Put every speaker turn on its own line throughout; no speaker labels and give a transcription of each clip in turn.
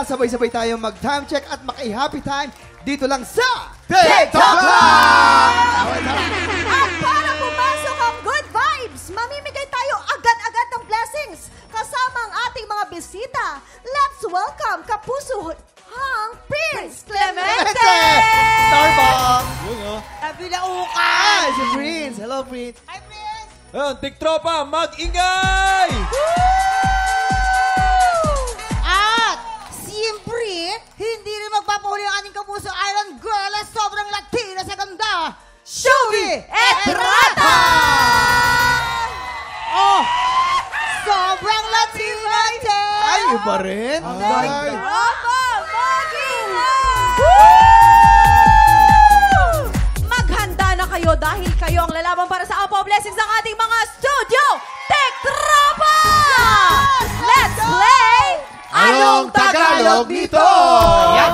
sabay-sabay tayong mag-time check at maki-happy time dito lang sa
TikTok Lang!
At para pumasok ang good vibes, mamimigay tayo agad-agad ng blessings kasama ang ating mga bisita. Let's welcome Kapuso Hang Prince Clemente!
Starbucks!
Nabilaukan!
Si Prince! Hello, Prince!
Hi, Prince!
Ayun, TikTropa, mag-ingay!
At, siyempre, hindi rin magpapahuli ang ating Kapuso Island Girl na sobrang Latina sa ganda, Shubi Etrata! Oh! Sobrang Latina din!
Ay, iba rin? Ay!
Opo! Maghanda na kayo dahil kayo ang lalaban para sa Apo Blessings ng ating mga studio TikTropa! Let's play!
Anong Tagalog nito?
Yan.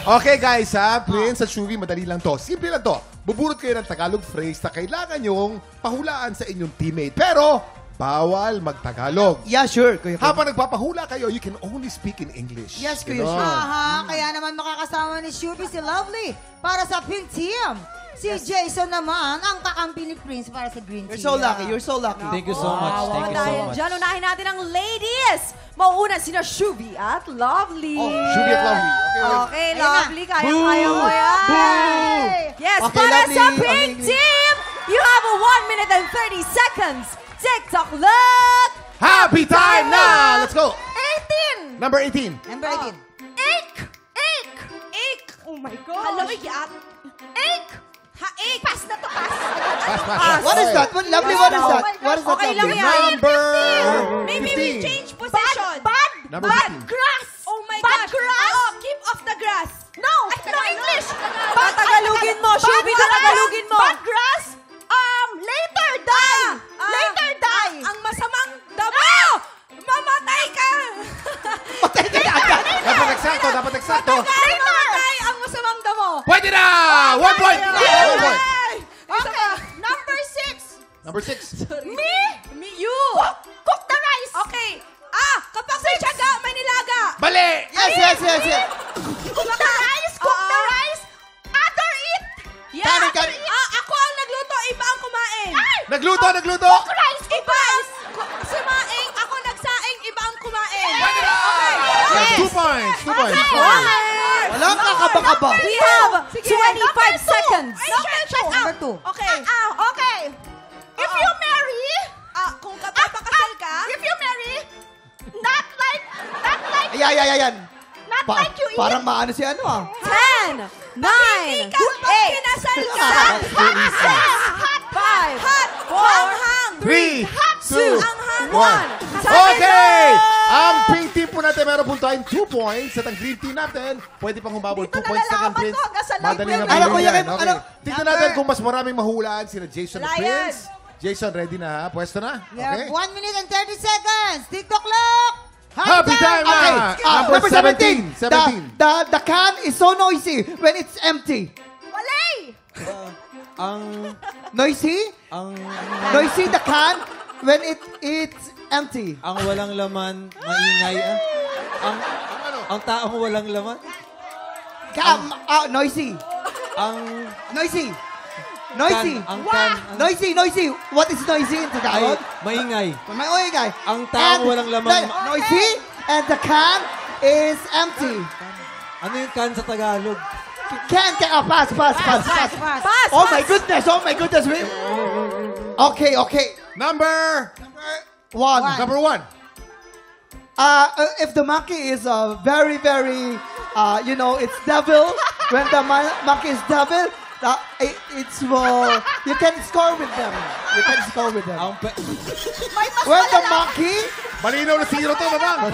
Okay guys ha, Prince at Shubi, madali lang to. Simple lang to. Bubunot kayo ng Tagalog phrase na kailangan nyong pahulaan sa inyong teammate. Pero, bawal mag-Tagalog.
Yeah, sure. Kuya.
Habang nagpapahula kayo, you can only speak in English.
Yes, Kuya
Ganon.
Shubi.
Aha, kaya naman makakasama ni Shubi si Lovely para sa Pink Team. Si Jason naman ang kakampi ni Prince para sa Green
You're
Team.
so lucky. You're so lucky.
Thank you so much. Thank you so
Dahil
much.
dyan, unahin natin ang ladies. Mauuna sina Shubi at Lovely.
Oh, Shubi at Lovely. Okay.
Okay,
Ayun na.
Lovely. Kaya-kaya mo yan. Yes,
Okay,
para
Lovely.
sa Pink Team, you have a 1 minute and 30 seconds. TikTok Look!
Happy time na! Let's go!
18!
Number 18.
Number 18.
Ik! Ik! Ik! Oh my God! Hello, ikat! Ik! Ha-ik! Pass na to, pass!
Pass.
What is that? What, lovely, what is that? What is that,
Okay lang
lovely?
yan.
Number
Maybe we
15.
change position.
Number
Bad
15.
grass! Oh my gosh! Grass! Oh, keep off the grass! No! No English!
Tagalogin mo, Shubi, Tagalogin mo.
Bad grass! Later die! Later die! Ang masamang damo! Mamatay ka!
Dapat eksakto, dapat eksakto.
Mamatay ang masamang damo!
Pwede na! 1 point! 1 point!
Okay, number 6.
Number 6.
Me? Me, you. Cook the rice. Okay. Kapag may tiyaga, may nilaga.
Bali!
Yes.
Cook the rice, cook the rice. Other eat. Yeah.
Kani.
Ako ang nagluto, iba ang kumain.
Nagluto!
Cook rice, iba. Sumaing, ako nagsaing, iba ang kumain. Okay.
Yes, 2 points! 2 points!
Walang kakaba-kaba.
We have 25 seconds.
Number 2.
Okay. Okay. If you marry, kung kapapakasal ka, if you marry, not like,
Ayan.
not like you eat.
Parang maano si ano
10, 9, 8, kinasal ka, 5, 4,
3, 2, 1.
1.
Okay! Ang pink team po natin meron po tayong 2 points at ang green team natin pwede pang humabol 2
Dito
points na kang
nalalaman
Prince.
ko hanggang sa live
Madali
wheel.
na
Ano,
bilhin
Kuya
yan.
Kim,
Okay.
ano?
Tignan natin kung mas maraming mahulaan sina Jason at
Lion.
Prince. Jason, ready na ha? Pwesto na?
You have
Okay.
1 minute and 30 seconds. TikTok Look!
Happy time na! Number 17. 17.
The can is so noisy when it's empty.
Walay!
Noisy? Noisy the can when it's empty.
Ang walang laman, maingay Ang taong walang laman,
Noisy.
ang
Noisy. Noisy. What is noisy in
ay
Tagalog?
maingay.
May oingay.
Ang taong walang laman.
Noisy and the can is empty.
Ano yung kan sa Tagalog?
Pass.
Pass.
Oh my goodness. Okay.
Number
1.
Number 1.
If the monkey is very, it's devil. When the monkey is devil, it's you can score with them.
Ang
When the monkey,
Malinaw na 0 to, babang.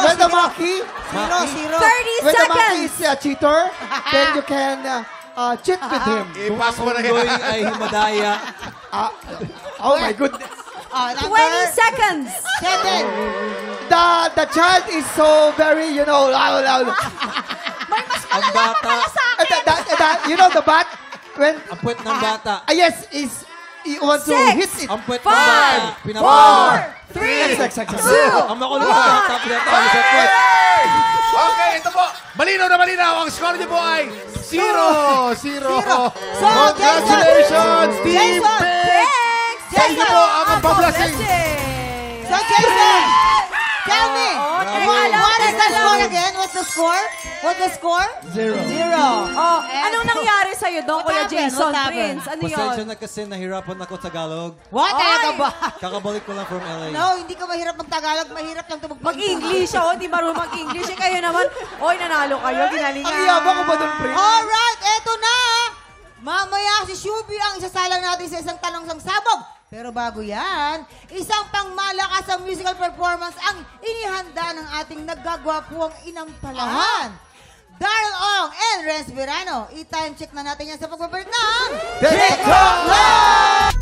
when the monkey,
0.
30
when the monkey
seconds.
is a cheater, then you can cheat with him.
Ipas mo na
Unggoy
yan.
ay himadaya.
Oh my goodness.
20 seconds.
7.
The child is so very, loud.
Ang bata,
You know the bat? When,
ang puwet ng bata.
yes, you want to
6,
hit it.
Ang puwet ng
5,
bata.
4,
Pinapalo.
3,
Exact.
2,
Ang makulong ng bata, pinapalo sa puwet.
Okay, ito po. Malinaw na malinaw. Ang score niyo po ay 0-0.
So,
Congratulations, Team
Jason,
Pig! Sa inyo po ang pamblessing.
So, Jason, tell me, what is the score again? What's the score? What's the score?
0.
0.
Oh, anong nangyari sa'yo doon, Kuya
happened?
Jason
What happened?
Prince? Ano
Pasensya
yun?
na kasi nahirapan ako Tagalog.
What? Talaga ba?
Kakabalik ko lang from LA.
No, hindi ka mahirap mag-Tagalog. Mahirap lang ito
Mag-English, oh. Hindi marunong mag-English. Eh, kayo naman, oy, nanalo kayo. Ginalingan.
Ang yabang ko ba doon, Prince?
Alright, eto na. Mamaya si Shubi ang isasalang natin sa isang tanong sang sabog. Pero bago yan, isang pangmalakasang musical performance ang inihanda ng ating naggagwapuang inampalahan. Daryl Ong and Renz Verano. I-time check na natin yan sa pagbabalik ng
TikTok Live!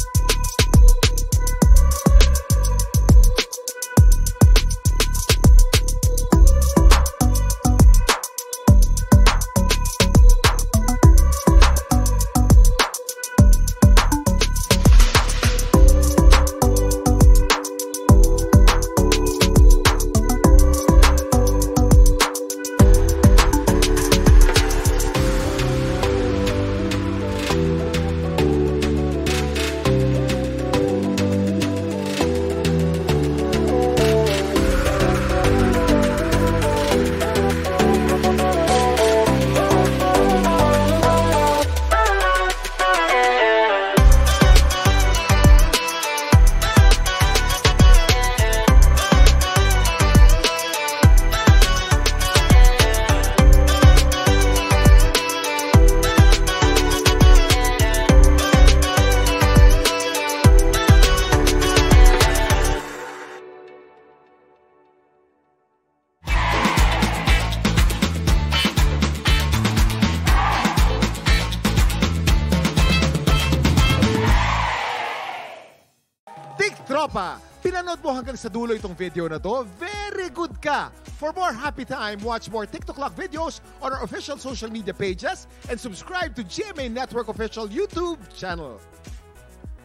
Tropa, pinanood mo hanggang sa dulo itong video na to? Very good ka! For more happy time, watch more TikTok Clock videos on our official social media pages and subscribe to GMA Network official YouTube channel.